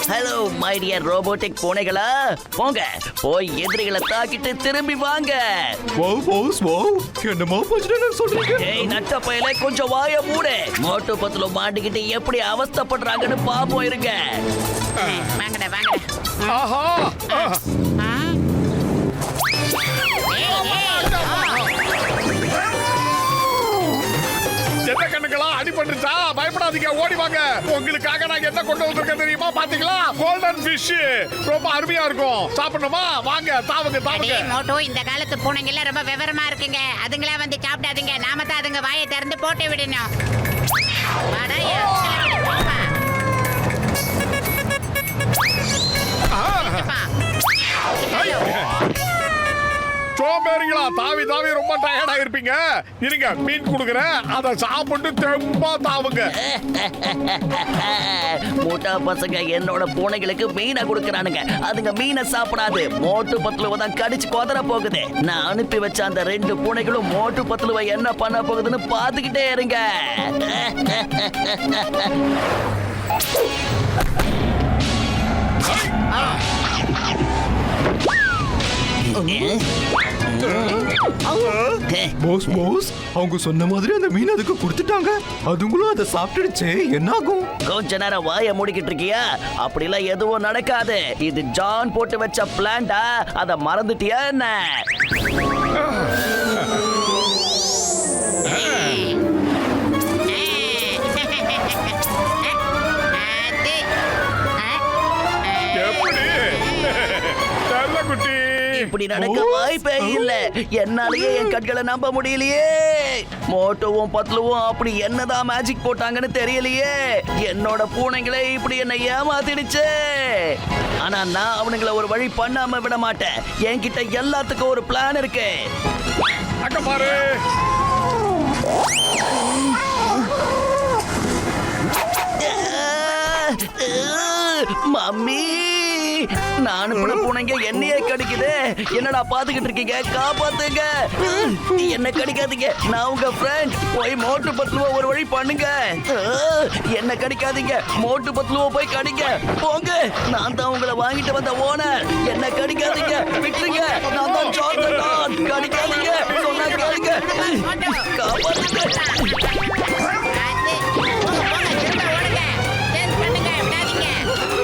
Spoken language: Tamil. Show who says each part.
Speaker 1: ஹலோ மை டியர் ரோபோட்டிக் பூனைகளா, போங்க போய் எதிரிகளை தாக்கிட்டு திரும்பி வாங்க.
Speaker 2: என்னமா போச்சுன்னு சொல்றீங்க?
Speaker 1: ஏய் நட்ட பயலே, கொஞ்சம் வாய மூடு. மோட்டு பத்துல மாட்டிக்கிட்டு எப்படி அவஸ்தைப்படுறாங்கன்னு பாப்போம் இருங்க.
Speaker 3: வாங்கடா வாங்கடா.
Speaker 2: ஆஹா என்ன கண்ணுங்களா அடிபட்டுச்சா? பயப்படாதீங்க, ஓடி வாங்க. உங்களுக்காக நான் என்ன கொண்டு வந்திருக்கேன் தெரியுமா? பாத்தீங்களா? கோல்டன் ஃபிஷ் ரொம்ப அருமையா இருக்கும். சாப்பிடணுமா? வாங்க, தாவுங்க தாவுங்க.
Speaker 3: மோட்டோ, இந்த காலத்து பூனைங்க எல்லாம் ரொம்ப விவரமா இருக்குங்க. அதுங்களா வந்து சாப்பிடாதீங்க. நாம தான் அதுங்க வாயை திறந்து போட்டு விடணும். வாடா, போப்பா.
Speaker 2: சோம்பேறிங்களா, தாவி தாவி ரொம்ப டயர்டா இருப்பீங்க. இருங்க, மீன் கொடுக்குறேன், அதை சாப்பிட்டு தெம்பா தாவுங்க.
Speaker 1: மூட்டா பசங்க என்னோட பூனைகளுக்கு மீனை கொடுக்கறானுங்க. அதுங்க மீனை சாப்பிடாது, மோட்டு பத்துலுவை தான் கடிச்சு கொதற போகுது. நான் அனுப்பி வச்ச அந்த 2 பூனைகளும் மோட்டு பத்துலுவை என்ன பண்ண போகுதுன்னு பாத்துக்கிட்டே இருங்க.
Speaker 4: போஸ் போஸ், அவங்க சொன்ன மாதிரி அந்த மீன் அதுக்கு கொடுத்துட்டாங்க. அதுங்களும் அதை சாப்பிட்டுடுச்சு. என்ன ஆகும்?
Speaker 1: கொஞ்ச நேரம் வாய மூடிக்கிட்டு இருக்கியா? அப்படிலாம் எதுவும் நடக்காது. இது ஜான் போட்டு வச்ச பிளான்டா, அத மறந்துட்டியா என்ன? இப்படி நடக்க வாய்ப்பே இல்ல. என்னாலயே என் கண்களை நம்ப முடியலையே. மோட்டோவும் பத்லுவும் அப்படி என்னதான் மேஜிக் போட்டாங்கன்னு தெரியலையே. என்னோட பூனைங்களே இப்படி என்ன ஏமாத்திடுச்சு. ஆனா நான் அவனுங்களை ஒரு வழி பண்ணாம விட மாட்டேன். என்கிட்ட எல்லாத்துக்கும் ஒரு பிளான் இருக்கு.
Speaker 2: அங்க பாரு.
Speaker 1: மம்மி, நான் பூனைங்க என்னையே கடிக்குது. என்னடா பாத்துக்கிட்டு இருக்கீங்க? காப்பாத்துங்க. என்ன கடிக்காதீங்க, நான் உங்க ஃப்ரெண்ட். போய் மோட்டு பத்லுவ ஒரு வழி பண்ணுங்க. என்ன கடிக்காதீங்க, மோட்டு பத்லுவ போய் கடிங்க. போங்க, நான் தான் உங்களை வாங்கிட்டு வந்த ஓனர். என்ன கடிக்காதீங்க, விட்டுருங்க. நான் தான் ஜான். கடிக்காதீங்க, சொன்னா கேளுங்க. காப்பாத்துங்க.